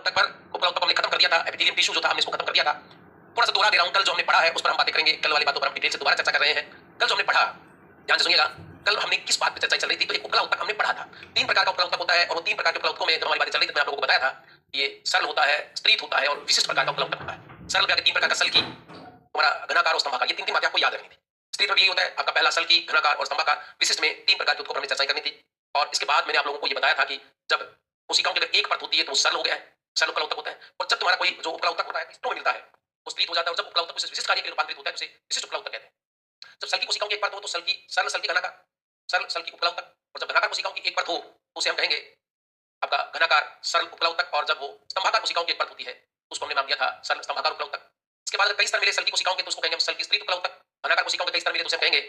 तक पर उपला उत्तक हमने खत्म कर दिया था, एपिथेलियम टिश्यू जो था हमने इसको खत्म कर दिया था। थोड़ा सा दोहरा दे रहा हूं, कल जो हमने पढ़ा है उस पर हम बातें करेंगे, कल वाली बातों पर हम डिटेल से दोबारा चर्चा कर रहे हैं। कल जो हमने पढ़ा, ध्यान से सुनिएगा, कल हमने किस बात पर चर्चा चल रही थी, तो एक उपला उत्तक हमने पढ़ा था। 3 प्रकार का उपला उत्तक होता है और वो 3 प्रकार के उपला उत्तकों में जब हमारी बातें चल रही थी तो मैं आप लोगों को बताया था, ये सरल होता है, स्त्रीत होता है और विशिष्ट प्रकार का उपला उत्तक होता है। सरल क्या 3 प्रकार का सल्की, तुम्हारा घनाकार और स्तंभाकार, ये 3 बातें आपको याद रखनी थी। स्त्रीत में भी होता है आपका पहला सल्की, घनाकार और स्तंभाकार। विशिष्ट में 3 प्रकार के उत्तकों पर हमने चर्चा करनी थी। और इसके बाद मैंने आप लोगों को ये बताया था कि जब कोशिकाओं की अगर एक परत होती है तो वो सरल हो गया है, सरल उपला उत्तक होता है। और जब तुम्हारा कोई जो उपला उत्तक होता है किसमें मिलता है वो स्त्रीत हो जाता है। और जब उपला उत्तक विशिष्ट कार्य के लिए रूपांतरित होता है तो उसे विशिष्ट उपला उत्तक कहते हैं। जब सल्की कोशिकाओं की एक परत हो तो सल्की, सरल सल्की घनाकार, सरल सल्की उपला उत्तक। और जब घनाकार कोशिकाओं की एक परत हो तो उसे हम कहेंगे आपका घनाकार सरल उपला उत्तक। और जब वो स्तंभाकार कोशिकाओं की एक परत होती है उसको हमने नाम दिया था सरल स्तंभाकार उपला उत्तक। इसके बाद कई स्तर मिले सल्की कोशिकाओं के तो उसको कहेंगे हम सल्की स्त्रीत उपला उत्तक। घनाकार कोशिकाओं के कई स्तर मिले तो उसे हम कहेंगे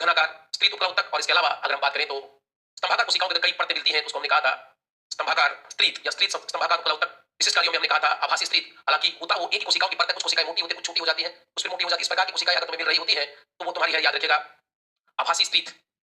घनाकार स्त्रीत उपला उत्तक। और इसके अलावा अगर हम बात करें तो स्तंभाकार कोशिकाओं के कई परतें मिलती हैं तो उसको हमने कहा था स्तंभाकार स्त्रीत या स्त्रीत स्तंभाकार उपला उत्तक। विशिष्ट कार्यों में हमने कहा था आभासी स्त्रीत, हालांकि होता वो एक ही कोशिकाओं की परत है, कुछ कोशिकाएं मोटी होती है, कुछ छोटी हो जाती है, कुछ फिर मोटी हो जाती है। इस प्रकार की कोशिकाएं अगर तुम्हें मिल रही होती है तो वो तुम्हारी है, याद रखिएगा, आभासी स्त्रीत।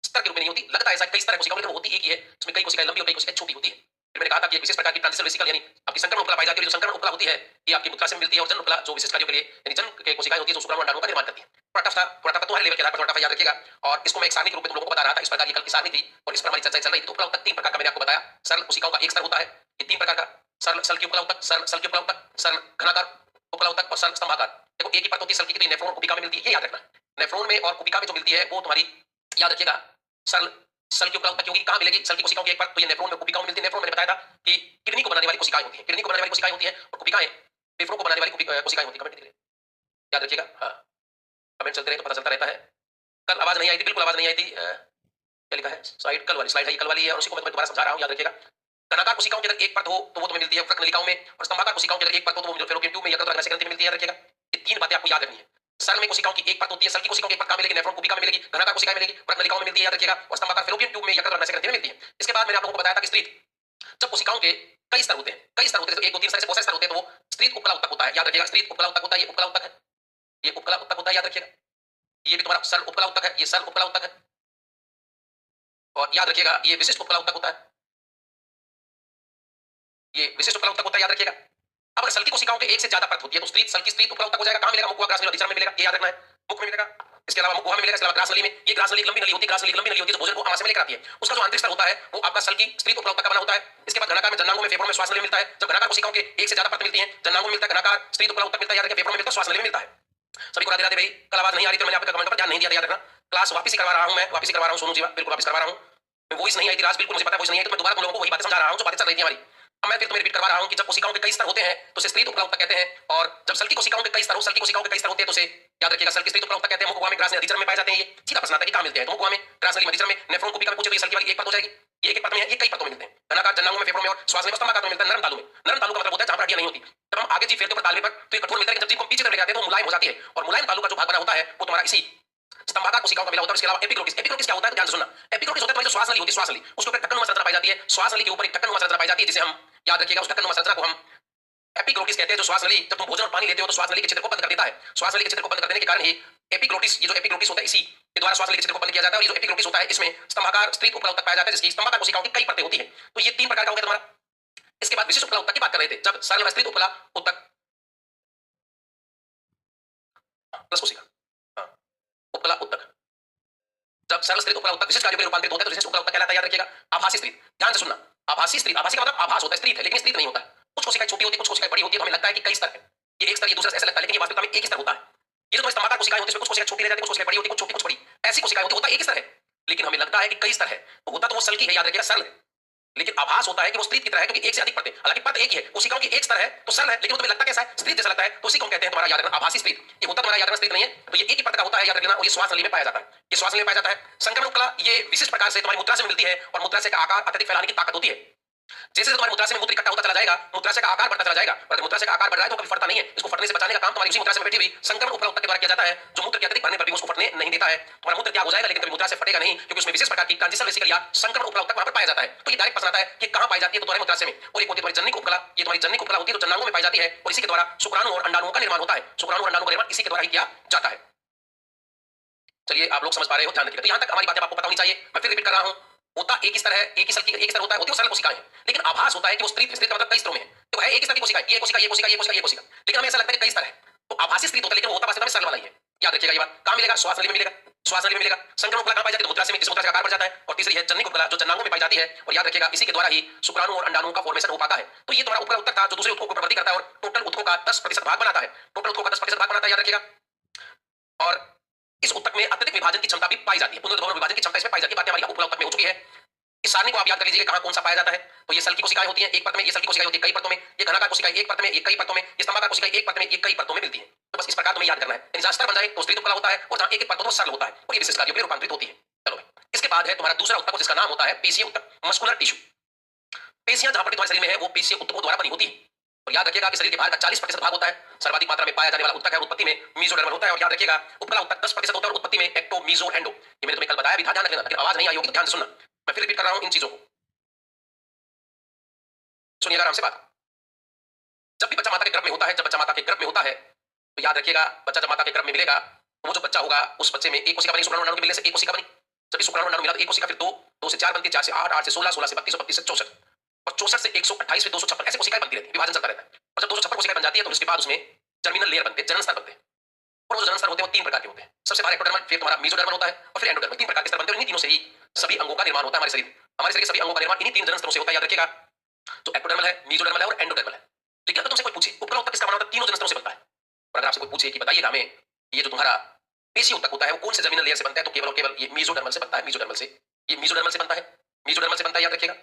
स्तर के रूप में नहीं होती, लगता है ऐसा कई तरह की कोशिकाओं लेकिन होती एक ही है, इसमें कई कोशिकाएं लंबी और कई कोशिकाएं छोटी होती है। फिर मैंने कहा था कि एक विशेष प्रकार की ट्रांजिशन वेसिकल यानी आपकी संक्रमण उपला पाई जाती है। जो संक्रमण उपला होती है ये आपकी मूत्रा से मिलती है और जन उपला जो विशिष्ट कार्यों के लिए यानी जन के कोशिकाएं होती है जो शुक्राणु अंडाणुओं का निर्माण करती है। थोड़ा टफ था, तुम्हारे लेवल के आधार पर थोड़ा टफ याद रखिएगा। और इसको मैं एक सारणी के रूप में तुम लोगों को बता रहा था, इस प्रकार की कल की सारणी थी और इस पर हमारी चर्चा चल रही थी। तो उपला उत्तक 3 प्रकार का मैंने आपको बताया। सरल कोशिकाओं का एक स्तर होता है, ये 3 प्रकार का, सरल सल्की उपला उत्तक, सरल सल्की उपला उत्तक, सरल घनाकार उपला उत्तक और सरल स्तंभाकार। देखो एक ही परत होती है सल्की की, तो नेफ्रॉन और कुपिका में मिलती है, ये याद रखना। नेफ्रॉन में और कुपिका में जो मिलती है वो तुम्हारी याद रखिएगा सरल सल्की उपला उत्तक। क्योंकि कहां मिलेगी सल्की कोशिकाओं की एक परत, तो ये नेफ्रॉन में कुपिकाओं में मिलती है। नेफ्रॉन मैंने बताया था कि किडनी को बनाने वाली कोशिकाएं होती है, किडनी को बनाने वाली कोशिकाएं होती है और कुपिकाएं फेफड़ों को बनाने वाली कोशिकाएं होती है। कमेंट याद रखिएगा, हाँ कमेंट चलते रहे तो पता चलता रहता है। कल आवाज नहीं आई थी, बिल्कुल आवाज नहीं आई थी। क्या लिखा है साइड, कल वाली स्लाइड है, ये कल वाली है और उसी को मैं दोबारा समझा रहा हूं, याद रखिएगा। घनाकार कोशिकाओं की अगर एक परत हो तो वो तुम्हें मिलती है वृक्क नलिकाओं में, और स्तंभाकार कोशिकाओं की अगर एक परत हो तो वो फेलोपियन ट्यूब में या ग्रंथि में मिलती है, याद रखिएगा। ये 3 बातें आपको याद रखनी है। सरल में कोशिकाओं की एक परत होती है, सल्की कोशिकाओं की एक परत कहां मिलेगी, नेफ्रॉन कुपिका में मिलेगी, घनाकार कोशिकाएं मिलेगी वृक्क नलिकाओं में मिलती है, याद रखिएगा। और स्तंभाकार फेलोपियन ट्यूब में या ग्रंथि में मिलती है। इसके बाद मैंने आप लोगों को बताया था कि स्त्रीत जब कोशिकाओं के कई स्तर होते हैं, कई स्तर होते हैं, 1 2 3 स्तर से बहुत सारे स्तर होते हैं, तो वो स्त्रीत उपला उत्तक होता है, याद रखिएगा। स्त्रीत उपला उत्तक होता है, ये उपला उत्तक है, ये उपला उत्तक होता है, याद रखिएगा। ये भी तुम्हारा सरल उपला उत्तक है, ये सरल उपला उत्तक है। और याद रखिएगा ये विशिष्ट उपला उत्तक होता है, ये विशिष्ट उपला उत्तक होता है, याद रखिएगा। अब अगर सल्की कोशिकाओं के एक से ज्यादा परत होती है तो स्त्रीत सल्की स्त्रीत उपला उत्तक हो जाएगा। कहां मिलेगा, मुख ग्रास नली अधिचरण में मिलेगा, ये याद रखना है, मुख में मिलेगा। इसके अलावा मुख में मिलेगा, इसके अलावा ग्रास नली में। ये ग्रास नली लंबी नली होती है, ग्रास नली लंबी नली होती है जो भोजन को आमाशय में लेकर आती है। उसका जो आंतरिक स्तर होता है वो आपका सल्की स्त्रीत उपला उत्तक का बना होता है। इसके बाद घनाकार में जननांगों में फेफड़ों में श्वास नली में मिलता है। जब घनाकार कोशिकाओं के एक से ज्यादा परत मिलती है, जननांगों में मिलता है घनाकार स्त्रीत उपला उत्तक मिलता है, याद रखिए। फेफड़ों में मिलता है, श्वास नली में मिलता है। सभी को राधे राधे भाई। कल आवाज नहीं आ रही थी, मैंने आपके कमेंट पर ध्यान नहीं दिया था, याद रखना। क्लास वापस ही करवा रहा हूं, मैं वापस ही करवा रहा हूं सोनू जी, बिल्कुल वापस करवा रहा हूं। वॉइस नहीं आई थी राज, बिल्कुल मुझे पता है वॉइस नहीं आई, तो मैं दोबारा तुम लोगों को वही बातें समझा रहा हूं जो बातें चल रही थी हमारी। अब मैं फिर तुम्हें रिपीट करवा रहा हूं कि जब कोशिकाओं के कई स्तर होते हैं तो उसे स्त्रीत उपला उत्तक कहते हैं। और जब सल्की कोशिकाओं के कई स्तर हो, सल्की कोशिकाओं के कई स्तर होते हैं तो उसे याद रखिएगा सल्की स्त्रीत उपला उत्तक कहते हैं। मुख गुहा में ग्रास नली अधिचरण में पाए जाते हैं। ये सीधा प्रश्न आता है कि कहां मिलते हैं, तो मुख गुहा में ग्रास नली अधिचरण में। नेफ्रॉन कुपिका में पूछे तो ये सल्की वाली एक परत हो जाएगी, ये एक परत में है, ये कई परतों में मिलते हैं। घनाकार जननांगों में, फेफड़ों में और श्वास नली में, स्तंभाकार में मिलता है नरम तालु में। नरम तालु का मतलब होता है जहां पर हड्डियां नहीं होती। जब हम आगे जीभ फेरते हैं तालवे पर तो ये कठोर मिलता है, जब जीभ को पीछे तरफ ले जाते हैं तो मुलायम हो जाती है। और मुलायम तालु का जो भाग बना होता है वो तुम्हारा इसी स्तंभाकार कोशिकाओं का मिला होता है। इसके अलावा एपिग्लोटिस, एपिग्लोटिस क्या होता है ध्यान से सुनना। एपिग्लोटिस होता है तुम्हारी जो श्वास नली होती है, श्वास नली, उसके ऊपर ढक्कन नुमा संरचना पाई जाती है। श्वास नली के ऊपर एक ढक्कन नुमा संरचना पाई जाती है जिसे हम याद रखिएगा उस ढक्कन नुमा संरचना को हम एपिग्लोटिस कहते हैं। जो श्वास नली, जब तुम भोजन और पानी लेते हो तो श्वास नली के छिद्र को बंद कर देता है। श्वास नली के छिद्र को बंद कर देने के कारण ही एपिग्लोटिस, ये जो एपिग्लोटिस होता है इसी के द्वारा श्वास नली के छिद्र को बंद किया जाता है। और ये जो एपिग्लोटिस होता है इसमें स्तंभाकार स्त्रीत उपला उत्तक पाया जाता है जिसकी स्तंभाकार कोशिकाओं की कई परतें होती है। तो ये 3 प्रकार का हो गया तुम्हारा। इसके बाद विशिष्ट उपला उत्तक की बात कर रहे थे, जब सरल स्त्रीत उपला उत्तक प्लस कोशिका, हाँ, उपला उत्तक, जब सरल स्त्रीत उपला उत्तक विशिष्ट कार्यों में रूपांतरित होता है तो विशिष्ट उपला उत्तक कहलाता है, याद रखिएगा। आभासी स्त्रीत, ध्यान से सुनना, आभासी स्त्रीत, आभासी का मतलब आभास होता है, स्त्रीत है लेकिन स्त्रीत नहीं होता है। कुछ कोशिकाएं छोटी होती है, कुछ कोशिकाएं बड़ी होती है, तो हमें लगता है कि कई स्तर है, ये एक स्तर, ये दूसरा ऐसा लगता है, लेकिन ये वास्तविकता में एक ही स्तर होता है। ये जो तुम्हारी स्तंभाकार कोशिकाएं होती है इसमें कुछ कोशिकाएं छोटी रह जाती है, कुछ कोशिकाएं बड़ी होती है, कुछ छोटी कुछ बड़ी, ऐसी कोशिकाएं होती है, होता एक ही स्तर है लेकिन हमें लगता है कि कई स्तर है। तो होता तो वो सल्की है, याद रखिएगा, सरल है, लेकिन आभास होता है कि वो स्त्रीत की तरह है क्योंकि एक से अधिक परतें, हालांकि परत एक ही है। कोशिकाओं की एक स्तर है तो सरल है लेकिन वो तुम्हें लगता कैसा है, स्त्रीत जैसा लगता है, तो उसी को हम कहते हैं तुम्हारा याद रखना आभासी स्त्रीत। ये होता तुम्हारा याद रखना स्त्रीत नहीं है, तो ये एक ही परत का होता है, याद रखना। और ये श्वास नली में पाया जाता है, ये श्वास नली में पाया जाता है। संक्रमण उपला ये विशिष्ट प्रकार से तुम्हारी मूत्राशय में मिलती है और मूत्राशय का आकार अत्यधिक फैलाने की ताकत होती है। जैसे तुम्हारे मूत्राशय में मूत्र इकट्ठा होता चला जाएगा, मूत्राशय का आकार बढ़ता चला जाएगा। और मूत्राशय का आकार बढ़ रहा है तो कभी फटता नहीं है, इसको फटने से बचाने का काम तुम्हारी उसी मूत्राशय में बैठी हुई संक्रमण उपला उत्तक के द्वारा किया जाता है, जो मूत्र के अत्यधिक बढ़ने पर भी उसको फटने नहीं देता है। तुम्हारा मूत्र त्याग हो जाएगा लेकिन कभी मूत्राशय फटेगा नहीं, क्योंकि उसमें विशेष प्रकार की ट्रांजिशन वेसिकल या संक्रमण उपला उत्तक वहां पर पाया जाता है। तो ये डायरेक्ट प्रश्न आता है कि कहां पाई जाती है, तो तुम्हारे मूत्राशय में। और एक होती है तुम्हारी जननिक उपकला, ये तुम्हारी जननिक उपकला होती है तो जननांगों में पाई जाती है और इसी के द्वारा शुक्राणु और अंडाणुओं का निर्माण होता है। शुक्राणु और अंडाणुओं का निर्माण इसी के द्वारा ही किया जाता है। चलिए आप लोग समझ पा रहे हो, ध्यान रखिएगा। तो यहां तक हमारी बातें आपको पता होनी चाहिए। मैं फिर रिपीट कर रहा हूं, होता एक ही स्तर है, एक ही स्तर होता है, होती है सरल कोशिकाएं, लेकिन आभास होता है कि वो स्त्रीत, स्त्रीत का मतलब कई स्तरों में है। है एक ही स्तर की कोशिका, ये कोशिका, ये कोशिका, ये कोशिका, ये कोशिका, लेकिन हमें ऐसा लगता है कि कई स्तर है। तो आभासी स्त्री होता है, लेकिन वो होता वास्तविकता में सरल वाला ही है। याद रखिएगा ये बात। कहां मिलेगा? श्वास नली में मिलेगा। श्वास नली में मिलेगा। संक्रमण उपकला कहां पाई जाती है? मूत्राशय में। किस मूत्राशय का आकार बढ़ जाता है? और तीसरी है जननिक उपकला, जो जन्नांगों में पाई जाती है। और याद रखिएगा इसी के द्वारा ही शुक्राणु और अंडाणु का फॉर्मेशन हो पाता है। तो ये तुम्हारा उपकला उत्तक था, जो दूसरे उत्तकों को प्रवृत्ति करता है और टोटल उत्तकों का 10% भाग बनाता है। टोटल उत्तकों का 10% भाग बनाता है, याद रखिएगा। और इस उत्तक में अत्यधिक विभाजन की क्षमता भी पाई जाती है। पुनर्भवन विभाजन की क्षमता इसमें पाई जाती है। बातें हमारी उपकला उत्तक में हो चुकी है। इस सारणी को आप याद कर लीजिए कहां कौन सा पाया जाता है। तो ये सेल की कोशिकाएं होती हैं एक परत में, ये सेल की कोशिकाएं होती है कई परतों में, ये घनाकार कोशिकाएं एक परत में, ये कई परतों में, ये स्तंभाकार कोशिकाएं एक परत में, ये कई परतों में मिलती है। तो बस इस प्रकार तुम्हें याद करना है। यानी जहां स्तर बन जाए तो स्त्री उपकला होता है, और जहां एक एक परत हो तो सरल होता है, और ये विशेष कार्यों में रूपांतरित होती है। चलो भाई, इसके बाद है तुम्हारा दूसरा उत्तक, जिसका नाम होता है पेशीय उत्तक, मस्कुलर टिश्यू। पेशियां जहां पर तुम्हारे शरीर में है वो पेशीय उत्तकों द्वारा बनी होती है। और याद रखिएगा कि शरीर के बाहर का 40% भाग होता है, सर्वाधिक मात्रा में पाया जाने वाला उत्तक है, और उत्पत्ति में मेसोडर्मल होता है। और याद रखिएगा उपकला उत्तक 10% होता है और उत्पत्ति में एक्टो मेसो एंडो। ये मैंने तुम्हें कल बताया भी था, ध्यान रखना। अगर आवाज नहीं आई होगी तो ध्यान से सुनना, मैं फिर रिपीट कर रहा हूं इन चीजों को। सुनिएगा आराम से बात। जब भी बच्चा माता के गर्भ में होता है, जब बच्चा माता के गर्भ में होता है, तो याद रखिएगा बच्चा जब माता के गर्भ में मिलेगा, तो वो जो बच्चा होगा उस बच्चे में एक कोशिका बनी, शुक्राणु अंडाणु के मिलने से एक कोशिका बनी। जब भी शुक्राणु अंडाणु मिला तो एक कोशिका, फिर दो, दो से 4 बनती है, 4 से 8, 8 से 16, 16 से 32, 32 से 64, और 64 से 128, फिर 256, ऐसे कोशिकाएं बनती रहती है, विभाजन चलता रहता है। और जब 256 कोशिकाएं बन जाती है तो उसके बाद उसमें जर्मिनल लेयर बनते हैं, जनन स्तर बनते हैं। और वो जनन स्तर होते हैं वो 3 प्रकार के होते हैं। सबसे पहले एक्टोडर्मल, फिर तुम्हारा मेसोडर्मल होता है, और फिर एंडोडर्मल। 3 प्रकार के स्तर बनते हैं, और इन्हीं तीनों से ही सभी अंगों का निर्माण होता है। हमारे शरीर के सभी अंगों का निर्माण इन्हीं 3 जनन स्तरों से होता है, याद रखिएगा। तो एक्टोडर्मल है, मेसोडर्मल है और एंडोडर्मल है। लेकिन अगर तुमसे कोई पूछे उपकला उत्तक किसका बना होता है, तीनों जनन स्तरों से बनता है। और अगर आपसे कोई पूछे कि बताइएगा हमें ये जो तुम्हारा पेशीय उत्तक होता है वो कौन से जर्मिनल लेयर से बनता है, तो केवल और केवल ये मेसोडर्मल से बनता है। मेसोडर्मल से, ये मेसोडर्मल से बनता है, मेसोडर्मल से बनता है, याद रखिएगा।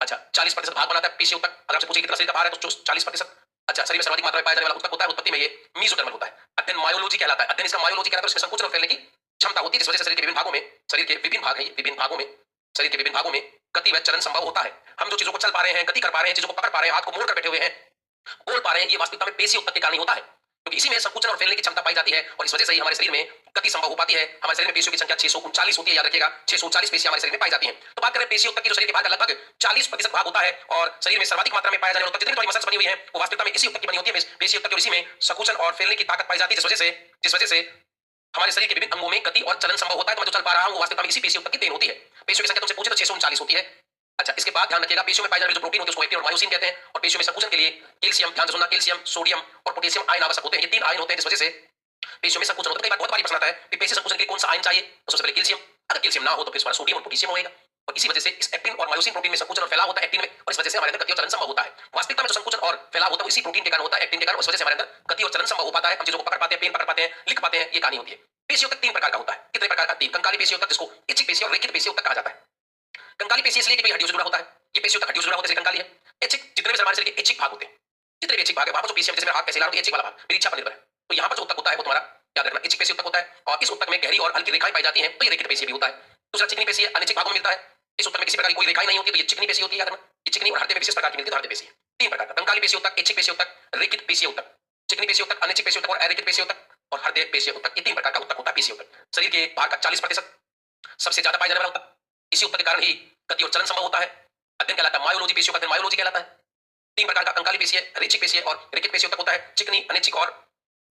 अच्छा, 40% भाग बनाता है पेशीय उत्तक। अगर आपसे पूछे कितना शरीर का भार है तो 40%। अच्छा, शरीर में सर्वाधिक मात्रा में पाया जाने वाला उत्तक होता है, उत्पत्ति में ये मेसोडर्मल होता है। अध्ययन मायोलॉजी कहलाता है। अध्ययन इसका मायोलॉजी कहलाता है, इसमें संकुचन और फैलने की क्षमता होती है, जिस वजह से शरीर के विभिन्न भागों में, शरीर के विभिन्न भाग हैं ये, विभिन्न भागों में, शरीर के विभिन्न भागों में गति व चलन संभव होता है। हम जो चीजों को चल पा रहे हैं, गति कर पा रहे हैं, चीजों को पकड़ पा रहे हैं, हाथ को मोड़ कर बैठे हुए हैं, बोल पा रहे हैं, ये वास्तविकता में पेशीय उत्तक के कारण ही होता है। क्योंकि इसी में संकुचन और फैलने की क्षमता पाई जाती है, और इस वजह से ही हमारे शरीर में गति संभव हो पाती है। हमारे शरीर में पेशियों की संख्या 639 होती है, याद रखिएगा। 640 पेशियां हमारे शरीर में पाई जाती हैं। तो बात करें पेशीय उत्तक की, जो शरीर के भाग का लगभग 40% भाग होता है, और शरीर में सर्वाधिक मात्रा में पाया जाने वाला उत्तक, जितनी तुम्हारी मसल्स बनी हुई है वो वास्तविकता में इसी उत्तक की बनी होती है, पेशीय उत्तक। और इसी में संकुचन और फैलने की ताकत पाई जाती है, जिस वजह से हमारे शरीर के विभिन्न अंगों में गति और चलन संभव होता है। तो मैं जो चल पा रहा हूं वो वास्तविकता में इसी पेशीय उत्तक की देन होती है। पेशियों की संख्या तुमसे पूछे तो 639 होती है। अच्छा, इसके बाद ध्यान रखिएगा पेशियों में पाए जाने वाले जो प्रोटीन होते हैं उसको एक्टिन और मायोसिन कहते हैं। और पेशियों में संकुचन के लिए कैल्शियम, ध्यान से सुनना, कैल्शियम, सोडियम और पोटेशियम आयन आवश्यक होते हैं। ये 3 आयन होते हैं, जिस वजह से पेशियों में संकुचन होता है। कई बार बहुत बारी प्रश्न आता है कि पेशी संकुचन के लिए कौन सा आयन चाहिए, तो सबसे पहले कैल्शियम। अगर कैल्शियम ना हो तो फिर सोडियम और पोटेशियम होगा। और इसी वजह से इस एक्टिन और मायोसिन प्रोटीन में संकुचन और फैलाव होता है, एक्टिन में, और इस वजह से हमारे अंदर गति और चलन संभव होता है। वास्तविकता में जो संकुचन और फैलाव होता है वो इसी प्रोटीन के कारण होता है, एक्टिन के कारण। इस वजह से हमारे अंदर गति और चलन संभव हो पाता है, हम चीजों को पकड़ पाते हैं, पेन पकड़ पाते हैं, लिख पाते हैं, ये कहानी होती है। पेशियों तक 3 प्रकार का होता है। कितने प्रकार का? 3। कंकाली पेशियों तक, जिसको इच्छिक पेशी और रेखित पेशियों तक कहा जाता है। कंकाली पेशी इसलिए कि हड्डियों से जुड़ा होता है, ये पेशियों तक हड्डियों से जुड़ा होता है, इसलिए कंकाली है। इच्छिक, जितने भी हमारे शरीर के इच्छिक भाग होते हैं, जितने भी इच्छिक भाग है, वहां पर जो पेशी है, जैसे मेरा हाथ कैसे ला रहा हूं, इच्छिक वाला भाग मेरी इच्छा पर निर्भर है। तो यहाँ पर जो उत्तक होता है वो तुम्हारा याद रखना इच्छिक पेशी उत्तक होता है, और इस उत्तक में गहरी और हल्की रेखाएं पाई जाती हैं, तो ये रेखित पेशी भी होता है। दूसरा चिकनी पेशी है, अनिच्छिक भागों में मिलता है। इस उत्तक में किसी प्रकार की कोई रेखाएं नहीं होती, तो ये चिकनी पेशी होती है, याद रखना। ये चिकनी और हृदय में विशेष प्रकार की मिलती है, हृदय पेशी। 3 प्रकार का कंकाली पेशी उत्तक, इच्छिक पेशी उत्तक, रेखित पेशी उत्तक। चिकनी पेशी उत्तक, अनिच्छिक पेशी उत्तक और अरेखित पेशी उत्तक, और हृदय पेशी उत्तक, ये 3 प्रकार का उत्तक होता है पेशी उत्तक। शरीर के भार का 40% सबसे ज्यादा पाया जाने वाला उत्तक, इसी उत्तक के कारण ही गति और चलन संभव होता है। अध्ययन कहलाता है मायोलॉजी, पेशियों का अध्ययन मायोलॉजी कहलाता है। 3 प्रकार का कंकाली पेशी है, रेखिक पेशी है और रेखित पेशी उत्तक होता है। चिकनी, अनिच्छिक और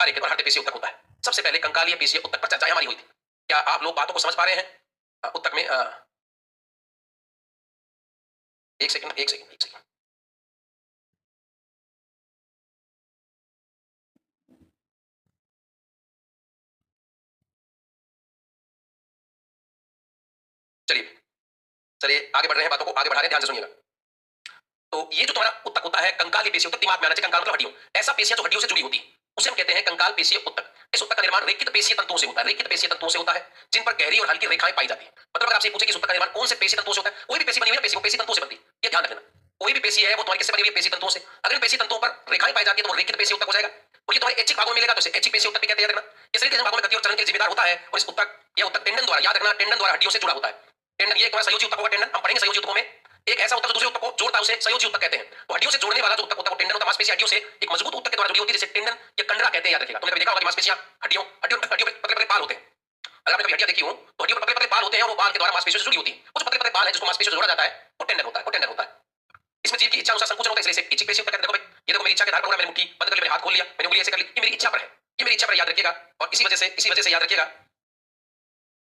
अरेखित और हृदय पेशी उत्तक होता है। सबसे पहले कंकालीय पेशीय उत्तक पर चर्चा हमारी हुई थी। क्या आप लोग बातों को समझ पा रहे हैं? उत्तक में एक सेकंड। चलिए आगे बढ़ रहे हैं, बातों को आगे बढ़ा रहे हैं, ध्यान से सुनिएगा। तो ये जो तुम्हारा उत्तक होता है कंकाली पेशी उत्तक, दिमाग में आना चाहिए, कंकाल मतलब हड्डियों, ऐसा पेशियां जो हड्डियों से जुड़ी होती है उसे हम कहते हैं कंकाल पेशीय उत्तक। इस उत्तक का निर्माण रेखित पेशीय तंतुओं से होता है, रेखित पेशीय तंतुओं से होता है, जिन पर गहरी और हल्की रेखाएं पाई जाती है। मतलब अगर आपसे पूछे कि इस उत्तक का निर्माण कौन से पेशीय तंतुओं से होता है, कोई भी पेशी बनी हुई है पेशी, वो पेशी तंतुओं से बनती है, ये ध्यान रखना। कोई भी पेशी है वो तुम्हारी किससे बनी हुई है? पेशी तंतुओं से। अगर इन पेशी तंतुओं पर रेखाएं पाई जाती है तो वो रेखित पेशी उत्तक हो जाएगा। और ये तुम्हारे ऐच्छिक भागों में मिलेगा तो इसे ऐच्छिक पेशी उत्तक भी कहते हैं, याद रखना। ये शरीर के भागों में गति और चलन के लिए जिम्मेदार होता है, और इस उत्तक, यह उत्तक टेंडन द्वारा, याद रखना, टेंडन द्वारा हड्डियों से जुड़ा होता है। टेंडन ये तुम्हारा संयोजी उत्तक होगा, टेंडन हम पढ़ेंगे संयोजी उत्तकों में। एक ऐसा उत्तक जो दूसरे उत्तक को जोड़ता है उसे संयोजी उत्तक कहते हैं। तो हड्डियों से जोड़ने वाला जो उत्तक होता है वो टेंडन होता है। मांसपेशी हड्डियों से एक मजबूत उत्तक के द्वारा जुड़ी होती है, जिसे टेंडन या कंडरा कहते हैं, याद रखिएगा। तुमने कभी देखा होगा कि मांसपेशियां हड्डियों हड्डियों हड्डियों पे पतले बाल होते हैं। अगर आपने कभी हड्डियां देखी हो तो हड्डियों पर पतले बाल होते हैं, और वो बाल के द्वारा मांसपेशियों से जुड़ी होती है। वो जो पतले बाल है जिसको मांसपेशियों से जोड़ा जाता है वो टेंडन होता है, वो टेंडन होता है। इसमें जीव की इच्छा अनुसार संकुचन होता है, इसलिए इसे इच्छिक पेशी उत्तक कहते हैं। देखो भाई, ये देखो मेरी इच्छा के आधार पर मैंने मुट्ठी बंद कर ली, मैंने हाथ खोल लिया, मैंने उंगली ऐसे कर ली, ये मेरी इच्छा पर है, ये मेरी इच्छा पर, याद रखिएगा। और इसी वजह से याद रखिएगा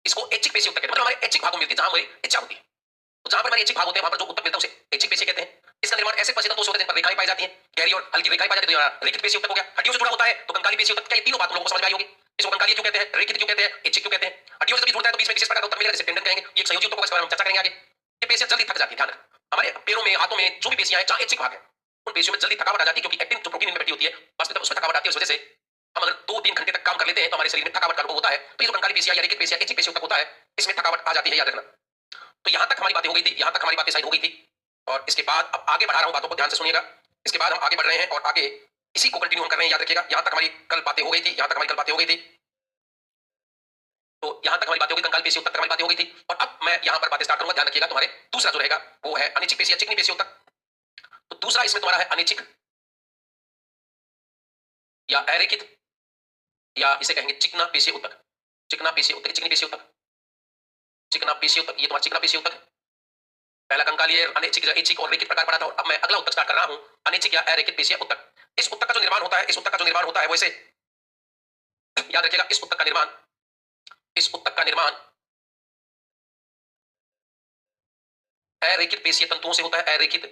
इसको ऐच्छिक पेशी उत्तक कहते हैं। मतलब हमारे ऐच्छिक भागों में मिलती है जहां हमारी इच्छा होती है। तो जहां पर हमारे ऐच्छिक भाग होते हैं वहां पर जो उत्तक मिलता है उसे ऐच्छिक पेशी कहते हैं। इसका निर्माण ऐसे पेशी तंतुओं से होता है जिन पर रेखाएं पाई जाती हैं, गहरी और हल्की रेखाएं पाई जाती है, तो रेखित पेशी ऊतक हो गया। हड्डियों से जुड़ा होता है तो कंकाली पेशी ऊतक। क्या ये तीनों बात लोगों को समझ में आई होगी? इसको कंकाली क्यों कहते हैं, रेखित क्यों कहते हैं, ऐच्छिक क्यों कहते हैं? हड्डियों से जब जुड़ता है तो बीच में विशेष प्रकार का ऊतक मिलेगा जिसे टेंडन कहेंगे। ये एक संयोजी ऊतक होगा, इसके बारे में हम चर्चा करेंगे आगे। ये पेशियां जल्दी थक जाती है, ध्यान रखना। हमारे पैरों में, हाथों में जो भी पेशियां हैं, जहां ऐच्छिक भाग है, उन पेशियों में जल्दी थकावट आ जाती है, क्योंकि एक्टिन जो प्रोटीन में बैठी होती है, वास्तविकता उसमें थकावट आती है। उस वजह से हम अगर 2-3 घंटे तक काम कर लेते हैं तो हमारे शरीर में थकावट का अनुभव होता है। तो ये जो कंकाली पेशियां या रेखित पेशियां, ऐच्छिक पेशियों तक होता है, इसमें थकावट आ जाती है, याद रखना। तो यहां तक हमारी बातें हो गई थी, यहां तक हमारी बातें शायद हो गई थी। और इसके बाद अब आगे बढ़ा रहा हूं, बातों को ध्यान से सुनिएगा। इसके बाद हम आगे बढ़ रहे हैं और आगे इसी को कंटिन्यू हम कर रहे हैं, याद रखिएगा। यहां तक हमारी कल बातें हो गई थी, यहां तक हमारी कल बातें हो गई थी। तो यहां तक हमारी बातें हो गई, कंकाल पेशियों तक हमारी बातें हो गई थी। और अब मैं यहां पर बातें स्टार्ट करूंगा, ध्यान रखिएगा। तुम्हारे दूसरा जो रहेगा वो है अनिच्छिक पेशी या चिकनी पेशियों तक। तो दूसरा इसमें तुम्हारा है अनिच्छिक या अरेखित, या इसे कहेंगे चिकना पेशी ऊतक। चिकना पेशी ऊतक, चिकनी पेशी ऊतक, चिकना पेशी ऊतक, ये तुम्हारा चिकना पेशी ऊतक है। पहला कंकालीय, अनिच्छिक, ऐच्छिक और रेखित प्रकार पढ़ा था, और अब मैं अगला ऊतक स्टार्ट कर रहा हूं, अनिच्छिक या अरेखित पेशी ऊतक। इस ऊतक का जो निर्माण होता है, इस ऊतक का जो निर्माण होता है वो इसे याद रखिएगा। इस ऊतक का निर्माण, इस ऊतक का निर्माण अरेखित पेशीय तंतुओं से होता है, अरेखित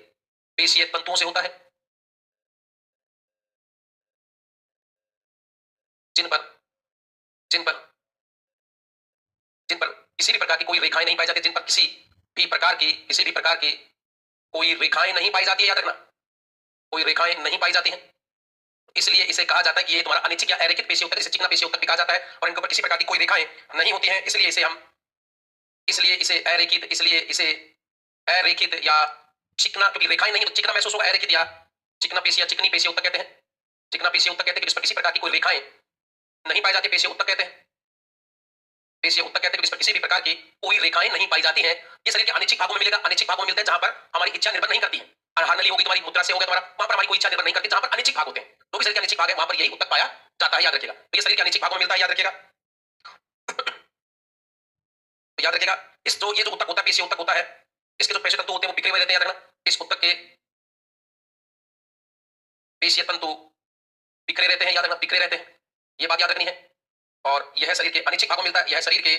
पेशीय तंतुओं से होता है, जिन पर जिन पर जिन पर किसी भी प्रकार की कोई रेखाएं नहीं पाई जाती, जिन पर किसी भी प्रकार की कोई रेखाएं नहीं पाई जाती है, याद रखना, कोई रेखाएं नहीं पाई जाती हैं। इसलिए इसे कहा जाता है कि ये तुम्हारा अनिच्छिक या अरेखित पेशी ऊतक, इसे चिकना पेशी ऊतक भी कहा जाता है। और इनके ऊपर किसी प्रकार की कोई रेखाएं नहीं होती हैं, इसलिए इसे अरेखित, इसलिए इसे अरेखित या चिकना, क्योंकि रेखाएं नहीं है तो चिकना महसूस होगा, अरेखित या चिकना पेशी या चिकनी पेशी ऊतक कहते हैं। चिकना पेशी ऊतक कहते हैं जिस पर किसी प्रकार की कोई रेखाएं नहीं पाई जाती, पेशी ऊतक कहते हैं। पेशी ऊतक कहते हैं जिस पर किसी भी प्रकार की कोई रेखाएं नहीं पाई जाती हैं। ये शरीर के अनिच्छिक भागों में मिलेगा, अनिच्छिक भागों में मिलता है जहां पर हमारी इच्छा निर्भर नहीं करती है। आहार नली होगी तुम्हारी, मूत्र से होगा तुम्हारा, वहां पर हमारी कोई इच्छा निर्भर नहीं करती, जहां पर अनिच्छिक भाग होते हैं। जो भी शरीर के अनिच्छिक भाग है वहां पर यही ऊतक पाया जाता है, याद रखिएगा। तो ये शरीर के अनिच्छिक भागों में मिलता है, याद रखिएगा। तो याद रखिएगा, ये जो ऊतक होता है, पेशी ऊतक होता है, इसके जो पेशी तंतु होते हैं वो बिखरे हुए रहते हैं, याद रखना। इस ऊतक के पेशीय तंतु बिखरे रहते हैं, याद रखना, बिखरे रहते हैं, ये बात याद रखनी है। और यह शरीर के अनिच्छिक भागों में मिलता है, यह शरीर के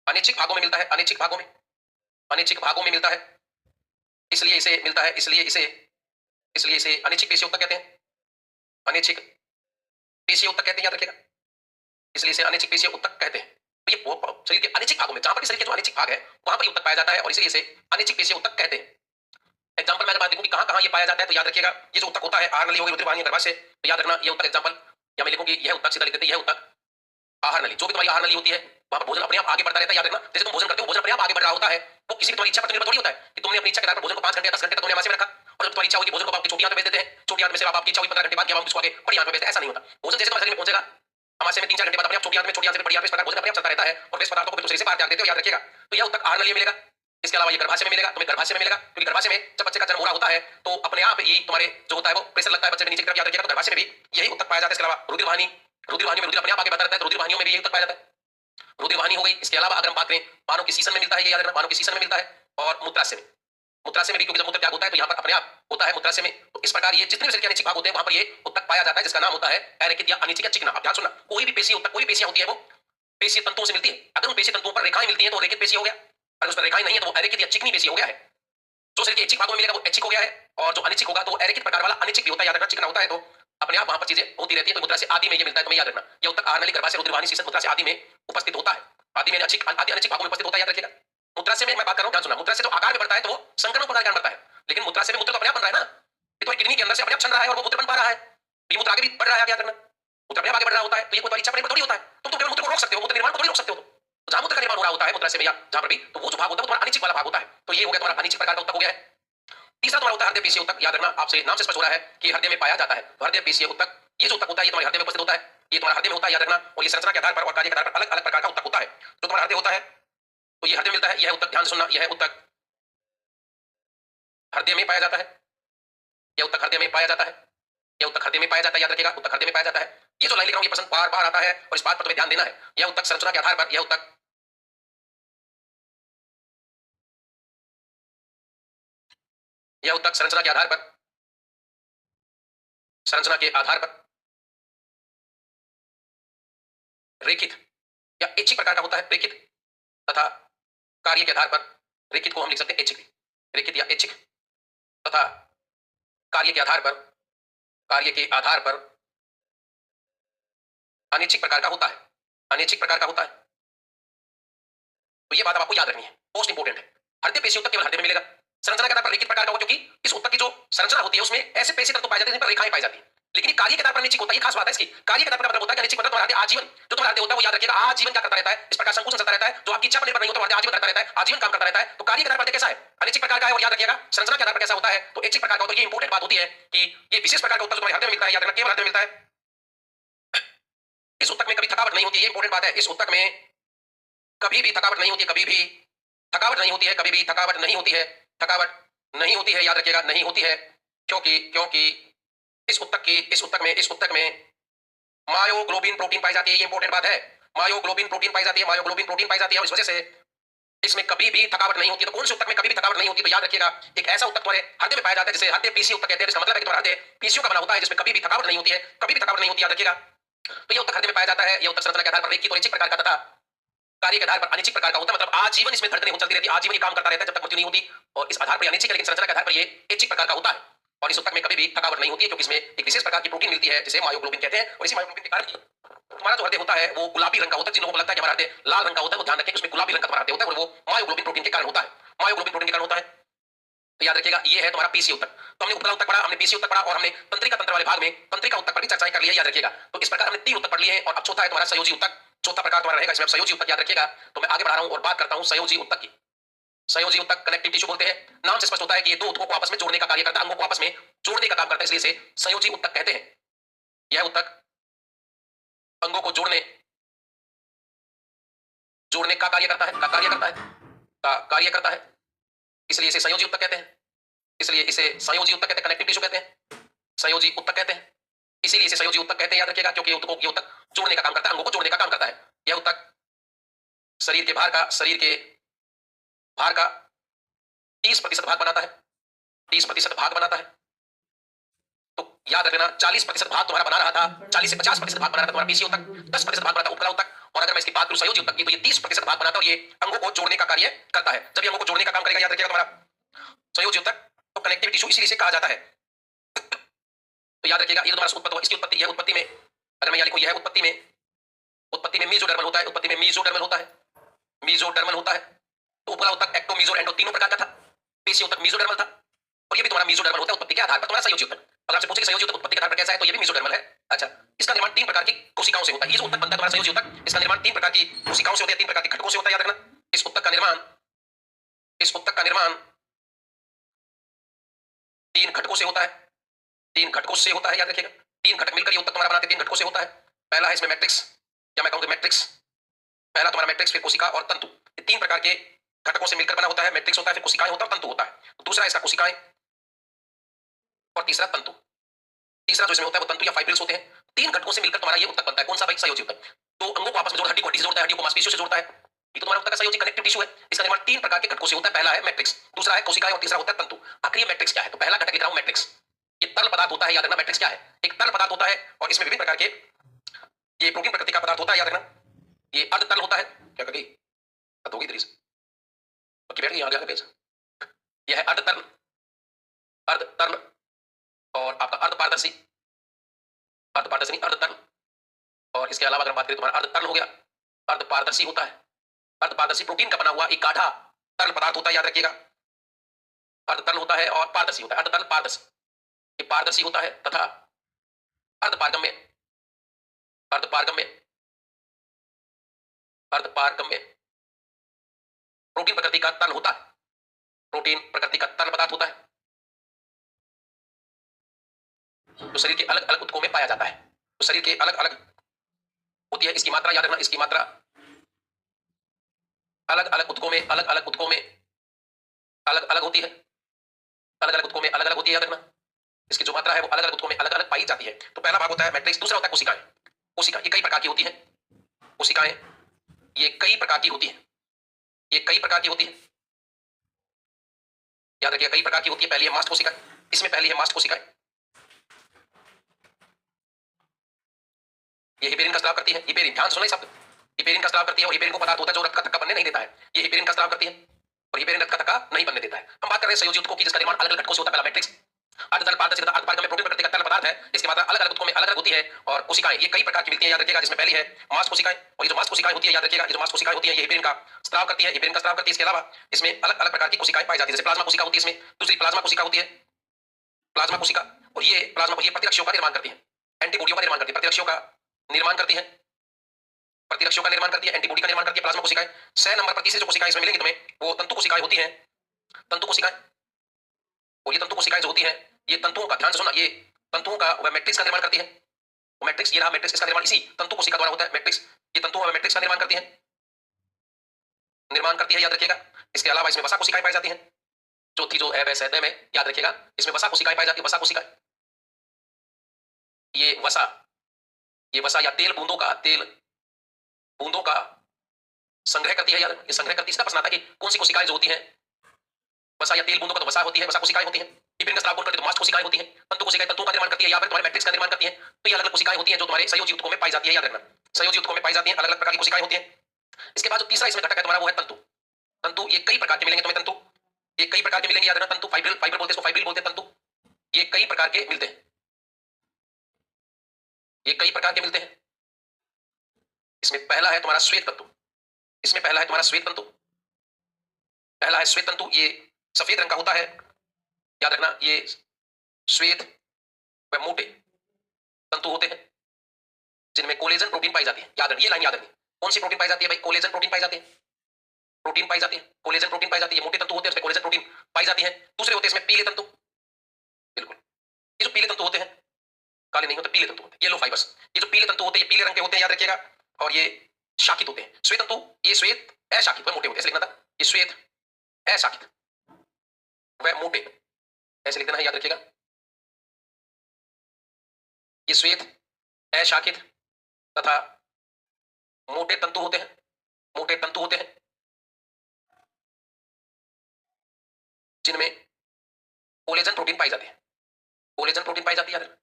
अनिच्छिक भागों में मिलता है, अनिच्छिक भागों में, अनिच्छिक भागों में मिलता है, इसलिए इसे मिलता है, इसलिए इसे अनिच्छिक पेशी ऊतक कहते हैं, अनिच्छिक पेशी ऊतक कहते हैं, याद रखिएगा। इसलिए इसे अनिच्छिक पेशी ऊतक कहते हैं। तो ये वो शरीर के अनिच्छिक भागों में, जहां पर शरीर के जो अनिच्छिक भाग है वहां पर ये ऊतक पाया जाता है, और इसलिए इसे अनिच्छिक पेशी ऊतक कहते हैं। एग्जाम्पल मैं अगर बात देखूं कि कहां-कहां ये पाया जाता है, तो याद रखिएगा, ये जो ऊतक होता है आहार नली होगी, रुधिर वाहिनी, गर्भाशय, तो याद रखना ये ऊतक एग्जाम्पल, या मैं लिखूंगी यह ऊतक, सीधा लिख देते हैं, यह ऊतक आहार नली। जो भी तुम्हारी आहार नली होती है वहां पर भोजन अपने आप आगे बढ़ता रहता है, याद रखना। जैसे तुम भोजन करते हो, भोजन अपने आप आगे बढ़ रहा होता है, वो किसी भी तुम्हारी इच्छा पर निर्भर थोड़ी होता है कि तुमने अपनी इच्छा के आधार पर भोजन को 5 घंटे या 10 घंटे तक तुमने आमाशय में रखा, और जब तुम्हारी इच्छा होगी भोजन को आपकी छोटी आंत में भेज देते हैं, छोटी आंत में से आपकी इच्छा हुई 15 घंटे बाद क्या इसको आगे बड़ी आंत में भेजते हैं, ऐसा नहीं होता। भोजन जैसे तुम्हारे शरीर में पहुंचेगा आमाशय में 3-4 घंटे बाद अपने आप छोटी आंत में, छोटी आंत से बड़ी आंत में, इस प्रकार भोजन अपने आप चलता रहता है, और वेस्ट पदार्थों को तुम शरीर से बाहर त्याग देते हो, याद रखिएगा। तो यह ऊतक आहार नली में मिलेगा। इसके अलावा ये गर्भाशय में मिलेगा, तुम्हें गर्भाशय में मिलेगा, क्योंकि गर्भाशय में जब बच्चे का जन्म हो रहा होता है तो अपने आप ही तुम्हारे जो होता है वो प्रेशर लगता है बच्चे में नीचे की तरफ, याद रखिएगा। तो गर्भाशय में भी यही ऊतक पाया जाता है। इसके अलावा रुधिर वाहिनी, रुधिर वाहिनी में रुधिर अपने आप आगे बढ़ता रहता है, तो रुधिर वाहिनियों में भी यही ऊतक पाया जाता है, रुधिर वाहिनी हो गई। इसके अलावा अगर हम बात करें, मानव की सीसन में मिलता है, ये याद रखना, मानव की सीसन में मिलता है, और मूत्राशय में, मूत्राशय में भी, क्योंकि जब मूत्र त्याग होता है तो यहाँ पर अपने आप होता है मूत्राशय में। तो इस प्रकार ये जितने भी शरीर के अनिच्छिक भाग होते हैं वहां पर ये ऊतक पाया जाता है, जिसका नाम होता है अरेखित या अनिच्छिक या चिकना। अब ध्यान सुनना, कोई भी पेशी ऊतक, कोई भी पेशियां होती है वो पेशीय तंतुओं से मिलती है। अगर उन पेशीय तंतुओं पर रेखाएं मिलती हैं तो रेखित पेशी हो गया, अगर उस पर रेखाएं नहीं है तो वो अरेखित या चिकनी पेशी हो गया है। जो शरीर के ऐच्छिक भागों में मिलेगा वो ऐच्छिक हो गया है, और जो अनिच्छिक होगा तो वो अरेखित प्रकार वाला अनिच्छिक भी होता है, याद रखना। चिकना होता है तो अपने आप वहां पर चीजें होती रहती है। तो मुद्रा से आदि में ये मिलता है, तुम्हें याद रखना। ये ऊतक आहार नली, गर्भाशय, रुधिर वाहिनी, सीसन, मुद्रा से आदि में उपस्थित होता है। आदि में अनिच्छिक भागों में उपस्थित होता है, याद रखिएगा। मुद्रा से मैं बात कर रहा हूं, ध्यान सुनना। मुद्रा से जो आकार में बढ़ता है तो वो संक्रमण प्रकार बढ़ता है, लेकिन मुद्रा से मूत्र तो अपने आप बन रहा है ना, ये तो किडनी के अंदर से अपने आप चल रहा है और वो मूत्र बन पा रहा है, तो ये मूत्र आगे भी बढ़ रहा है, याद रखना। मूत्र अपने आप आगे बढ़ रहा होता है, तो ये कोई इच्छा पर थोड़ी होता है। तुम केवल मूत्र को रोक सकते हो, मूत्र निर्माण को थोड़ी रोक सकते हो। तो जहां मूत्र का निर्माण हो रहा होता है मुद्रा से या जहां पर भी, तो वो जो भाग होता है वो तुम्हारा अनिच्छिक वाला भाग होता है। तो ये हो गया तुम्हारा अनिच्छिक प्रकार का ऊतक हो गया है। तीसरा तुम्हारा होता है हृदय पेशीय ऊतक। याद रखना, आपसे नाम से स्पष्ट हो रहा है कि हृदय में पाया जाता है। तो हृदय पेशीय ऊतक, ये जो ऊतक होता है ये तुम्हारे हृदय में उपस्थित होता है, ये तुम्हारा हृदय में होता है, याद रखना। और ये संरचना के आधार पर और कार्य के आधार पर अलग अलग प्रकार का ऊतक होता है। जो तुम्हारा हृदय होता है तो ये हृदय मिलता है, यह ऊतक, ध्यान से सुनना, यह ऊतक हृदय में पाया जाता है, यह ऊतक हृदय में पाया जाता है, यह ऊतक हृदय में पाया जाता है, याद रखिएगा। ऊतक हृदय में पाया जाता है। ये जो लाइन लिख रहा हूं ये प्रश्न बार बार आता है और इस बात पर तुम्हें ध्यान देना है। यह ऊतक संरचना के आधार पर, यह ऊतक संरचना के आधार पर, संरचना के आधार पर रेखित या ऐच्छिक प्रकार का होता है। रेखित तथा कार्य के आधार पर रेखित को हम लिख सकते हैं ऐच्छिक, रेखित या ऐच्छिक तथा कार्य के आधार पर कार्य के आधार पर अनैच्छिक प्रकार का होता है, अनैच्छिक प्रकार का होता है। तो ये बात आपको याद रखनी है, मोस्ट इंपोर्टेंट है। हृदय पेशी उत्तक केवल हृदय में मिलेगा। संरचना के आधार पर रैखिक प्रकार का होगा, क्योंकि इस उत्तक की जो संरचना होती है उसमें ऐसे पेशी तत्व पाए जाते हैं जिन पर रेखाएं पाई जाती हैं। लेकिन कार्य के आधार पर अनैच्छिक होता है, ये खास बात है इसकी। कार्य के आधार पर मतलब होता है कि अनैच्छिक मतलब तुम्हारा आजीवन, जो तुम्हारा हृदय होता है वो याद रखिएगा आजीवन क्या करता रहता है, इस प्रकार संकुचन चलता रहता है, जो आपकी इच्छा पर निर्भर नहीं होता, हृदय आजीवन करता रहता है, आजीवन काम करता रहता है। तो कार्य के आधार पर कैसा है, अनैच्छिक प्रकार का है। और याद रखिएगा संरचना के आधार पर कैसा होता है, तो ऐच्छिक प्रकार का होता है। ये इंपॉर्टेंट बात होती है कि ये विशेष प्रकार का उत्तर जो तुम्हारे हृदय में मिलता है, याद रखना केवल हृदय में मिलता है। इस उत्तक में कभी थकावट नहीं होती, ये इंपॉर्टेंट बात है। इस उत्तक में कभी भी थकावट नहीं होती, कभी भी थकावट नहीं होती है, कभी भी थकावट नहीं होती है, थकावट नहीं होती है, याद रखिएगा नहीं होती है। क्योंकि क्योंकि इस उत्तक में मायोग्लोबिन प्रोटीन पाई जाती है, ये इंपॉर्टेंट बात है। मायोग्लोबिन प्रोटीन पाई जाती है, मायोग्लोबिन प्रोटीन पाई जाती है, और इस वजह से इसमें कभी भी थकावट नहीं होती। तो कौन से उत्तक में कभी भी थकावट नहीं होती, तो याद रखिएगा एक ऐसा उत्तक तुम्हारे हृदय में पाया जाता है जिसे हृदय पेशी उत्तक कहते हैं। इसका मतलब है कि तुम्हारा हृदय पेशियों का बना होता है जिसमें कभी भी थकावट नहीं होती है, कभी भी थकावट नहीं होती, याद रखिएगा। तो ये उत्तक हृदय में पाया जाता है। ये उत्तक संरचना के आधार पर रैखिक और ऐच्छिक प्रकार का तथा कार्य के आधार पर अनैच्छिक प्रकार का होता है। मतलब आजीवन इसमें धड़कनें चलती रहती है, आजीवन ये काम करता रहता है जब तक मृत्यु नहीं होती। और इस आधार पर अनैच्छिक, लेकिन संरचना के आधार पर ये ऐच्छिक प्रकार का होता है। और इस उत्तक में कभी भी थकावट नहीं होती है, क्योंकि इसमें एक विशेष प्रकार की प्रोटीन मिलती है जिसे मायोग्लोबिन कहते हैं। और इसी मायोग्लोबिन के कारण तुम्हारा जो हृदय होता है वो गुलाबी रंग का होता है। जिन लोगों को लगता है कि हमारा हृदय लाल रंग का होता है, वो ध्यान रखें उसमें गुलाबी रंग का तुम्हारा हृदय होता है, और वो मायोग्लोबिन प्रोटीन के कारण होता है, मायोग्लोबिन प्रोटीन के कारण होता है। तो याद रखिएगा ये है तुम्हारा पीसी उत्तक। तो हमने उपला उत्तक पढ़ा, हमने पीसी उत्तक पढ़ा, और हमने तंत्रिका तंत्र वाले भाग में तंत्रिका उत्तक पर भी चर्चा कर ली है, याद रखिएगा। तो इस प्रकार हमने 3 उत्तक पढ़ लिए हैं, और अब चौथा है तुम्हारा संयोजी उत्तक। चौथा प्रकार तुम्हारा रहेगा इसमें संयोजी उत्तक, याद रखिएगा। तो मैं आगे बढ़ा रहा हूं और बात करता हूं संयोजी उत्तक की। संयोजी उत्तक कनेक्टिव टिश्यू बोलते हैं। नाम से स्पष्ट होता है कि ये दो उत्तकों को आपस में जोड़ने का कार्य करता है, अंगों को आपस में जोड़ने का काम करता है, इसलिए इसे संयोजी उत्तक कहते हैं। यह उत्तक अंगों को जोड़ने जोड़ने का कार्य करता है, इसलिए इसे संयोजी उत्तक कहते हैं। इसलिए इसे संयोजी उत्तक कहते हैं, कनेक्टिव टिश्यू कहते हैं, संयोजी उत्तक कहते हैं। इसीलिए इसे संयोजी उत्तक कहते हैं, याद रखिएगा, क्योंकि ये उत्तक जोड़ने का काम करता है, अंगों को जोड़ने का काम करता है। यह उत्तक शरीर के भार का 30% भाग बनाता है, 30% भाग बनाता है। तो याद रखना 40% भाग तुम्हारा बना रहा था, 40 से 50% भाग बना रहा था तुम्हारा पीसी उत्तक, 10% भाग बनाता उपकला उत्तक। और अगर मैं इसकी बात करूं संयोजी उत्तक की, तो ये 30% भाग बनाता है, और ये अंगों को जोड़ने का कार्य करता है। जब ये अंगों को जोड़ने का काम करेगा, याद रखिएगा तुम्हारा संयोजी उत्तक, तो कनेक्टिव टिश्यू इसीलिए से कहा जाता है। तो याद रखिएगा ये तुम्हारा उत्पत्ति, इसकी उत्पत्ति, यह उत्पत्ति में अगर मैं यह लिखूं, यह उत्पत्ति में मीजोडर्मल होता है, उत्पत्ति में मीजोडर्मल होता है, मीजोडर्मल होता है। तो उपला उत्तक एक्टो मीजो एंडो तीनों प्रकार का था, पेशी उत्तक मीजोडर्मल था, और ये भी तुम्हारा मीजोडर्मल होता है उत्पत्ति के आधार पर। तुम्हारा संयोजी उत्तक अगर आपसे पूछे कि संयोजी उत्तक उत्पत्ति के आधार पर कैसा है, तो ये भी मीजोडर्मल है। अच्छा, इसका निर्माण 3 प्रकार की कोशिकाओं से होता है। ये जो उत्तक बनता है तुम्हारा संयोजी उत्तक, इसका निर्माण 3 प्रकार की कोशिकाओं से होता है, 3 प्रकार के घटकों से होता है, याद रखना। इस उत्तक का निर्माण 3 घटकों से होता है, 3 घटकों से होता है, याद रखिएगा। 3 घटक मिलकर ये उत्तक तुम्हारा बनाते हैं, 3 घटकों से होता है। पहला है इसमें मैट्रिक्स, या मैं कहूंगा मैट्रिक्स, पहला तुम्हारा मैट्रिक्स, फिर कोशिका और तंतु। ये 3 प्रकार के घटकों से मिलकर बना होता है। मैट्रिक्स होता है, फिर कोशिकाएं होता है, तंतु होता है। दूसरा इसका कोशिकाएं, और तीसरा तंतु। तीसरा जो इसमें होता है वो तंतु या फाइब्रिल्स होते हैं। 3 घटकों से मिलकर तुम्हारा ये उत्तक बनता है। कौन सा भाई? संयोजी उत्तक। तो अंगों को आपस में जोड़, हड्डी को हड्डी से जोड़ता है, हड्डी को मांसपेशियों से जोड़ता है। ये तो तुम्हारा उत्तक का संयोजी कनेक्टिव टिश्यू है। इसका निर्माण 3 प्रकार के घटकों से होता है। पहला है मैट्रिक्स, दूसरा है कोशिकाएं, और तीसरा होता है तंतु। आखिर ये मैट्रिक्स क्या है? तो पहला घटक लिख रहा हूं मैट्रिक्स। ये तरल पदार्थ होता है, याद रखना। मैट्रिक्स क्या है? एक तरल पदार्थ होता है, और इसमें विभिन्न प्रकार के ये प्रोटीन प्रकृति का पदार्थ होता है, याद रखना। ये अर्ध तरल होता है। क्या कही बात होगी इधर से बाकी बैठ गई, आगे आगे पेज। यह है अर्ध तरल, अर्ध तरल, और आपका अर्ध पारदर्शी, अर्ध पारदर्शी नहीं, अर्ध तरल। और इसके अलावा अगर बात करें, तुम्हारा अर्ध तरल हो गया, अर्ध पारदर्शी होता है। अर्ध पारदर्शी प्रोटीन का बना हुआ एक गाढ़ा तरल पदार्थ होता है, याद रखिएगा। अर्ध तरल होता है और पारदर्शी होता है। अर्ध तरल पारदर्शी, ये पारदर्शी होता है, तथा अर्ध पारगम्य, अर्ध पारगम्य, अर्ध पारगम्य प्रोटीन प्रकृति का तरल होता है। प्रोटीन प्रकृति का तरल पदार्थ होता है, जो शरीर के अलग अलग ऊतकों में पाया जाता है। तो शरीर के अलग अलग होती है, इसकी मात्रा याद रखना। इसकी मात्रा अलग अलग ऊतकों में, अलग अलग ऊतकों में अलग अलग होती है, अलग अलग ऊतकों में अलग अलग होती है, याद रखना। इसकी जो मात्रा है वो अलग अलग ऊतकों में अलग अलग पाई जाती है। तो पहला भाग होता है मैट्रिक्स, दूसरा होता है कोशिकाएं। कोशिका ये कई प्रकार की होती है। कोशिकाएं ये कई प्रकार की होती है, ये कई प्रकार की होती है, याद रखिए कई प्रकार की होती है। पहली है मास्ट कोशिका, इसमें पहली है मास्ट कोशिका। ये हिपेरिन का स्राव करती है। हिपेरिन, ध्यान सुनो शब्द, हिपेरिन का स्राव करती है, और हिपेरिन को पदार्थ होता है जो रक्त का थक्का बनने नहीं देता है। ये हिपेरिन का स्राव करती है, और ये पेरेंट का धक्का नहीं बनने देता है। हम बात कर रहे हैं संयोजी ऊतकों की, जिसका निर्माण अलग अलग घटकों से होता है। पहला मैट्रिक्स, अर्धतल पारदर्शी तथा अर्धपारगम्य में प्रोटीन प्रकृति का तरल पदार्थ है। इसके बाद अलग अलग ऊतकों में अलग अलग होती है। और कोशिकाएं ये कई प्रकार की मिलती हैं, याद रखिएगा, जिसमें पहली है मांस कोशिकाएं। और ये जो मांस कोशिकाएं होती है, याद रखिएगा, ये जो मांस कोशिकाएं होती है ये हिपेरिन का स्त्राव करती है, हिपेरिन का स्त्राव करती है। इसके अलावा इसमें अलग अलग प्रकार की कोशिकाएं पाई जाती है, जैसे प्लाज्मा कोशिका होती है, इसमें दूसरी प्लाज्मा कोशिका होती है, प्लाज्मा कोशिका। और ये प्लाज्मा ये प्रतिरक्षियों का निर्माण करती है, एंटीबॉडियों का निर्माण करती है, प्रतिरक्षियों का निर्माण करती है, प्रतिरक्षियों का निर्माण करती है, एंटीबॉडी का निर्माण करती है प्लाज्मा कोशिकाएं। 6 नंबर पर तीसरी जो कोशिकाएं इसमें मिलेंगी तुम्हें, वो तंतु कोशिकाएं होती हैं, तंतु कोशिकाएं। और ये तंतु कोशिकाएं जो होती हैं, ये तंतुओं का, ध्यान से सुनना, ये तंतुओं का वह मैट्रिक्स का निर्माण करती है। मैट्रिक्स ये रहा, मैट्रिक्स इसका निर्माण इसी तंतु कोशिका द्वारा होता है। मैट्रिक्स ये तंतुओं में मैट्रिक्स का निर्माण करती है, याद रखिएगा। इसके अलावा इसमें वसा कोशिकाएं पाई जाती हैं। चौथी जो है वह सैदय में, याद रखिएगा, इसमें वसा कोशिकाएं पाई जाती है, वसा कोशिकाएं। ये वसा या तेल बूंदों का संग्रह करती है, याद, ये संग्रह करती है। इसका प्रश्न आता है कि कौन सी कोशिकाएं जो होती हैं, वसा या तेल बूंदों का, तो वसा होती है, वसा कोशिकाएं होती हैं। हिपेरिन का स्त्राव कौन करती है, तो मांस कोशिकाएं होती हैं। तंतु कोशिकाएं तंतुओं का निर्माण करती है, या फिर तुम्हारे मैट्रिक्स का निर्माण करती है। तो ये अलग अलग कोशिकाएं होती हैं जो तुम्हारे संयोजी ऊतकों में पाई जाती है, याद रखना, संयोजी ऊतकों में पाई जाती हैं, अलग अलग प्रकार की कोशिकाएं होती हैं। इसके बाद जो तीसरा इसमें घटक है तुम्हारा, वो है तंतु। तंतु ये कई प्रकार के मिलेंगे तुम्हें, तंतु ये कई प्रकार के मिलेंगे, याद रखना। तंतु फाइब्रिल बोलते हैं, इसको फाइब्रिल बोलते हैं। तंतु ये कई प्रकार के मिलते हैं, ये कई प्रकार के मिलते हैं। इसमें पहला है तुम्हारा श्वेत तंतु, इसमें पहला है तुम्हारा श्वेत तंतु, पहला है श्वेत तंतु। ये सफेद रंग का होता है, याद रखना। ये श्वेत व मोटे तंतु होते हैं जिनमें कोलेजन प्रोटीन पाई जाती है, याद रखिए, ये लाइन याद रखिए। कौन सी प्रोटीन पाई जाती है भाई, कोलेजन प्रोटीन पाई जाती है, प्रोटीन पाई जाती है, कोलेजन प्रोटीन पाई जाती है। मोटे तंतु होते हैं, उसमें कोलेजन प्रोटीन पाई जाती है। दूसरे होते हैं इसमें पीले तंतु, बिल्कुल, ये जो पीले तंतु होते हैं, काले नहीं होते, पीले तंतु होते हैं, येलो फाइबर्स। ये जो पीले तंतु होते हैं, ये पीले रंग के होते हैं, याद रखिएगा। और ये शाखित होते हैं। श्वेत तंतु ये श्वेत अशाखित व मोटे होते हैं, ऐसे लिखना था, ये श्वेत अशाखित व मोटे, ऐसे लिख देना है, याद रखिएगा। ये श्वेत अशाखित तथा मोटे तंतु होते हैं, मोटे तंतु होते हैं जिनमें कोलेजन प्रोटीन पाई जाती है, कोलेजन प्रोटीन पाई जाती है, याद रखना।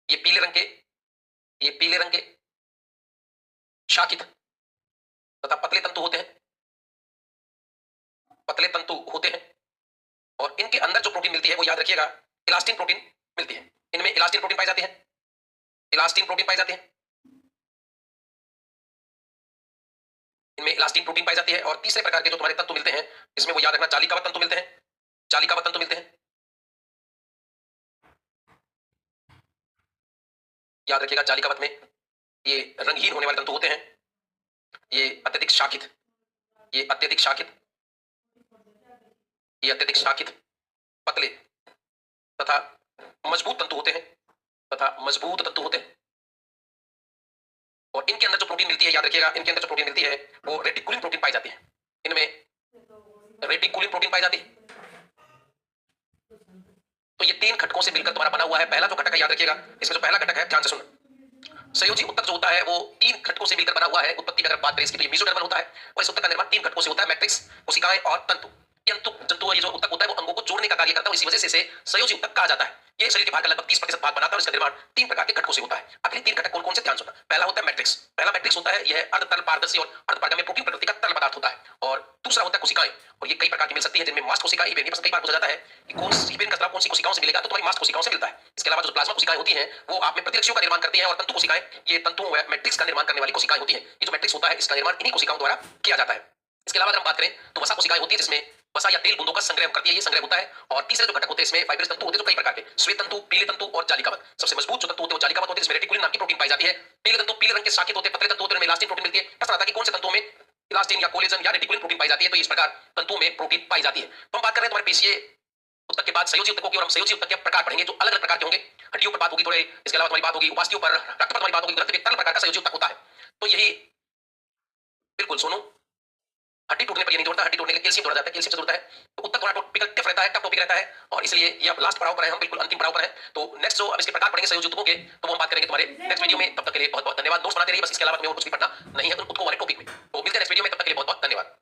ये पीले रंग के, ये पीले रंग के शाखित तथा पतले तंतु होते हैं, पतले तंतु होते हैं। और इनके अंदर जो प्रोटीन मिलती है वो, याद रखिएगा, इलास्टिन प्रोटीन मिलती है। इनमें इलास्टिन प्रोटीन पाई जाती है, इलास्टिन प्रोटीन पाई जाती है, इनमें इलास्टिन प्रोटीन पाई जाती है। और तीसरे प्रकार के जो तुम्हारे तंतु मिलते हैं, इसमें वो याद रखना, जालिकावत तंतु मिलते हैं, जालिकावत तंतु मिलते हैं, याद रखिएगा। जालिकावत में ये रंगहीन होने वाले तंतु होते हैं, ये अत्यधिक शाखित, ये अत्यधिक शाखित, ये अत्यधिक शाखित, पतले तथा मजबूत तंतु होते हैं, तथा मजबूत तंतु होते हैं। और इनके अंदर जो प्रोटीन मिलती है, याद रखिएगा, इनके अंदर जो प्रोटीन मिलती है वो रेटिकुलिन प्रोटीन पाई जाती है, इनमें रेटिकुलिन प्रोटीन पाई जाती है। तो ये 3 घटकों से मिलकर तुम्हारा बना हुआ है पहला जो घटक है, याद रखिएगा। इसमें जो पहला घटक है, ध्यान से सुनना, संयोजी ऊतक जो होता है वो 3 घटकों से मिलकर बना हुआ है। उत्पत्ति में अगर बात करें इसकी, तो ये मेसोडर्मल होता है। और इस ऊतक का निर्माण 3 घटकों से होता है, मैट्रिक्स, कोशिकाएं और तंतु। ये जंतु, ये जो ऊतक होता है वो अंगों को जोड़ने का कार्य करता है, इसी वजह से इसे संयोजी ऊतक कहा जाता है। ये शरीर के भाग का लगभग 30% भाग बनाता है और इसका निर्माण 3 प्रकार के घटकों से होता है। अगले 3 घटक कौन कौन से, ध्यान सुनना। पहला होता है मैट्रिक्स, पहला मैट्रिक्स होता है, यह अर्धतल पारदर्शी और अर्धपारगम्य में प्रोटीन प्रकृति का तरल पदार्थ होता है। और दूसरा होता है कोशिकाएं, और ये कई प्रकार की मिल सकती है, जिनमें मांस कोशिकाएं, हिपेरिन के पास कई बार पूछा जाता है कि कौन सी हिपेरिन का स्त्राव कौन सी कोशिकाओं से मिलेगा, तो तुम्हारी मांस कोशिकाओं से मिलता है। इसके अलावा जो प्लाज्मा कोशिकाएं होती हैं वो आप में प्रतिरक्षियों का निर्माण करती हैं। और तंतु कोशिकाएं ये तंतुओं व मैट्रिक्स का निर्माण करने वाली कोशिकाएं होती हैं। ये जो मैट्रिक्स होता है इसका निर्माण इन्हीं कोशिकाओं द्वारा किया जाता है। इसके अलावा अगर हम बात करें तो वसा कोशिकाएं होती है, जिसमें वसा या तेल बूंदों का संग्रह करती है, ये संग्रह होता है। और तीसरे जो घटक होते हैं इसमें फाइब्रस तंतु होते हैं, जो कई प्रकार के, श्वेत तंतु, पीले तंतु और जालिकावत। सबसे मजबूत जो तंतु होते हैं वो जालिकावत होते हैं, जिसमें रेटिकुलिन नाम की प्रोटीन पाई जाती है। पीले तंतु पीले रंग के शाखित होते हैं, पतले तंतु होते हैं, उनमें इलास्टिन प्रोटीन मिलती है। प्रश्न आता है कि कौन से तंतुओं में इलास्टिन या कोलेजन या रेटिकुलिन प्रोटीन पाई जाती है, तो इस प्रकार तंतुओं में प्रोटीन पाई जाती है। तो हम बात कर रहे हैं तुम्हारे पेशीय ऊतक के बाद संयोजी ऊतकों की, और हम संयोजी ऊतक के प्रकार पढ़ेंगे जो अलग अलग प्रकार के होंगे। हड्डियों पर बात होगी थोड़े, इसके अलावा तुम्हारी बात होगी उपास्थियों पर, रक्त पर तुम्हारी बात होगी, रक्त में तरल प्रकार का संयोजी ऊतक होता है। तो यही बिल्कुल सोनू, हड्डी टूटने पर ये नहीं जोड़ता, हड्डी टूटने के लिए कैल्शियम जोड़ा जाता है, कैल्शियम से जोड़ता है। तो ऊतक थोड़ा टॉपिक टफ रहता है, टफ टॉपिक रहता है, और इसलिए ये अब लास्ट पड़ाव पर है, हम बिल्कुल अंतिम पड़ाव पर है। तो नेक्स्ट जो अब इसके प्रकार पढ़ेंगे संयोजी ऊतकों के, तो वो हम बात करेंगे तुम्हारे नेक्स्ट वीडियो में। तब तक के लिए बहुत बहुत धन्यवाद। नोट्स बनाते रहिए बस, इसके अलावा तुम्हें और कुछ भी पढ़ना नहीं है ऊतकों वाले टॉपिक में। तो मिलते हैं नेक्स्ट वीडियो में, तब तक के लिए बहुत बहुत धन्यवाद।